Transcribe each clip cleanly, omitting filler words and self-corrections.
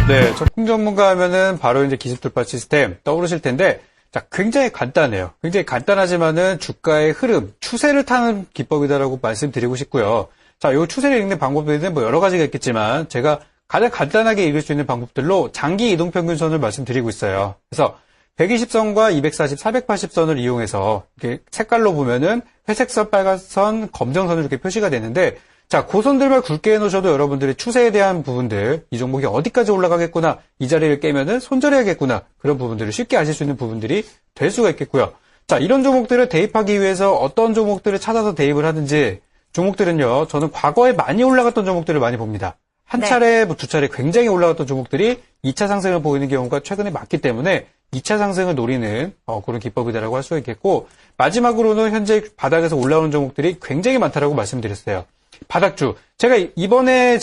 네, 적궁 전문가 하면은 바로 이제 기습돌파 시스템 떠오르실 텐데, 자, 굉장히 간단해요. 굉장히 간단하지만은 주가의 흐름, 추세를 타는 기법이다라고 말씀드리고 싶고요. 자, 요 추세를 읽는 방법들은 뭐 여러 가지가 있겠지만, 제가 가장 간단하게 읽을 수 있는 방법들로 장기 이동평균선을 말씀드리고 있어요. 그래서 120선과 240, 480선을 이용해서 이렇게 색깔로 보면은 회색선, 빨간선, 검정선으로 이렇게 표시가 되는데, 자, 그 선들만 굵게 해놓으셔도 여러분들의 추세에 대한 부분들, 이 종목이 어디까지 올라가겠구나, 이 자리를 깨면은 손절해야겠구나, 그런 부분들을 쉽게 아실 수 있는 부분들이 될 수가 있겠고요. 자, 이런 종목들을 대입하기 위해서 어떤 종목들을 찾아서 대입을 하든지, 종목들은요, 저는 과거에 많이 올라갔던 종목들을 많이 봅니다. 한 차례, 두 차례 굉장히 올라갔던 종목들이 2차 상승을 보이는 경우가 최근에 많기 때문에 2차 상승을 노리는 그런 기법이다라고 할 수 있겠고, 마지막으로는 현재 바닥에서 올라오는 종목들이 굉장히 많다라고 말씀드렸어요. 바닥주. 제가 이번에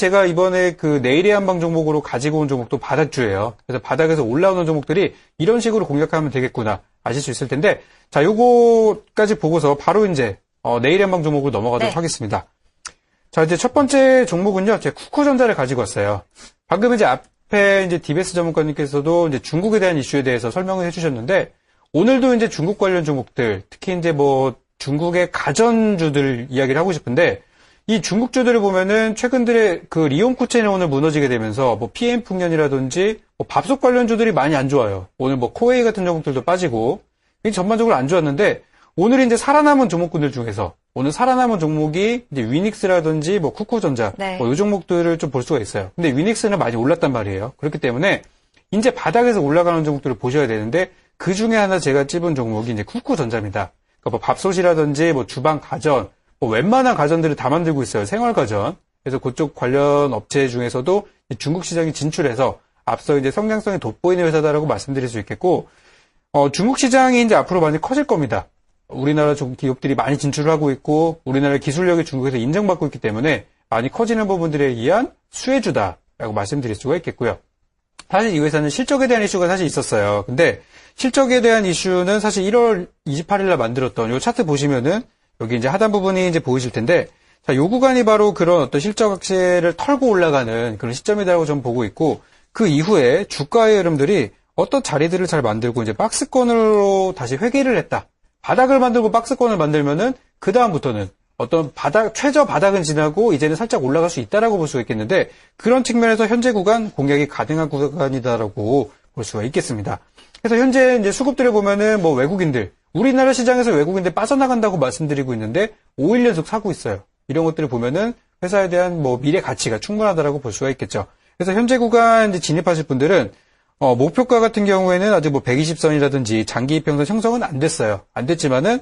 그 내일의 한방 종목으로 가지고 온 종목도 바닥주예요. 그래서 바닥에서 올라오는 종목들이 이런 식으로 공략하면 되겠구나 아실 수 있을 텐데, 자, 요거까지 보고서 바로 이제 내일의 한방 종목으로 넘어가도록 하겠습니다. 자, 이제 첫 번째 종목은요, 제가 쿠쿠전자를 가지고 왔어요. 방금 이제 앞에 이제 DBS 전문가님께서도 이제 중국에 대한 이슈에 대해서 설명을 해주셨는데, 오늘도 이제 중국 관련 종목들, 특히 이제 뭐 중국의 가전주들 이야기를 하고 싶은데, 이 중국주들을 보면은 최근 들에 그 리온쿠첸이 오늘 무너지게 되면서 뭐 PM풍년이라든지 뭐 밥솥 관련주들이 많이 안 좋아요. 오늘 뭐 코웨이 같은 종목들도 빠지고, 전반적으로 안 좋았는데, 오늘 이제 살아남은 종목군들 중에서 오늘 살아남은 종목이 이제 위닉스라든지 뭐 쿠쿠전자 뭐 이 종목들을 좀 볼 수가 있어요. 근데 위닉스는 많이 올랐단 말이에요. 그렇기 때문에 이제 바닥에서 올라가는 종목들을 보셔야 되는데 그 중에 하나 제가 찝은 종목이 이제 쿠쿠전자입니다. 그러니까 뭐 밥솥이라든지 뭐 주방 가전, 뭐 웬만한 가전들을 다 만들고 있어요. 생활 가전. 그래서 그쪽 관련 업체 중에서도 중국 시장에 진출해서 앞서 이제 성장성이 돋보이는 회사다라고 말씀드릴 수 있겠고, 중국 시장이 이제 앞으로 많이 커질 겁니다. 우리나라 기업들이 많이 진출을 하고 있고 우리나라의 기술력이 중국에서 인정받고 있기 때문에 많이 커지는 부분들에 의한 수혜주다라고 말씀드릴 수가 있겠고요. 사실 이 회사는 실적에 대한 이슈가 사실 있었어요. 근데 실적에 대한 이슈는 사실 1월 28일 날 만들었던 요 차트 보시면은 여기 이제 하단 부분이 이제 보이실 텐데, 자, 요 구간이 바로 그런 어떤 실적 악세를 털고 올라가는 그런 시점이라고 저는 보고 있고, 그 이후에 주가의 흐름들이 어떤 자리들을 잘 만들고 이제 박스권으로 다시 회귀를 했다. 바닥을 만들고 박스권을 만들면은 그 다음부터는 어떤 최저 바닥은 지나고 이제는 살짝 올라갈 수 있다라고 볼 수가 있겠는데, 그런 측면에서 현재 구간 공략이 가능한 구간이다라고 볼 수가 있겠습니다. 그래서 현재 이제 수급들을 보면은 뭐 외국인들, 우리나라 시장에서 외국인들 빠져나간다고 말씀드리고 있는데 5일 연속 사고 있어요. 이런 것들을 보면은 회사에 대한 뭐 미래 가치가 충분하다라고 볼 수가 있겠죠. 그래서 현재 구간 이제 진입하실 분들은 목표가 같은 경우에는 아직 뭐 120선이라든지 장기 이평선 형성은 안 됐어요. 안 됐지만은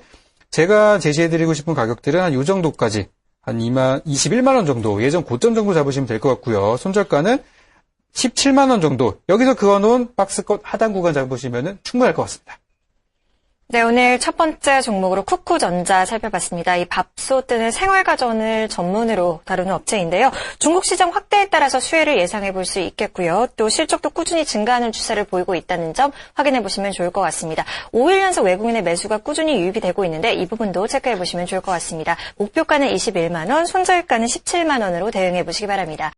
제가 제시해드리고 싶은 가격들은 한 요 정도까지, 한 21만원 정도, 예전 고점 정도 잡으시면 될 것 같고요. 손절가는 17만원 정도, 여기서 그어놓은 박스권 하단 구간 잡으시면은 충분할 것 같습니다. 네, 오늘 첫 번째 종목으로 쿠쿠전자 살펴봤습니다. 이 밥솥 또는 생활가전을 전문으로 다루는 업체인데요. 중국 시장 확대에 따라서 수혜를 예상해 볼 수 있겠고요. 또 실적도 꾸준히 증가하는 추세를 보이고 있다는 점 확인해 보시면 좋을 것 같습니다. 5일 연속 외국인의 매수가 꾸준히 유입이 되고 있는데 이 부분도 체크해 보시면 좋을 것 같습니다. 목표가는 21만 원, 손절가는 17만 원으로 대응해 보시기 바랍니다.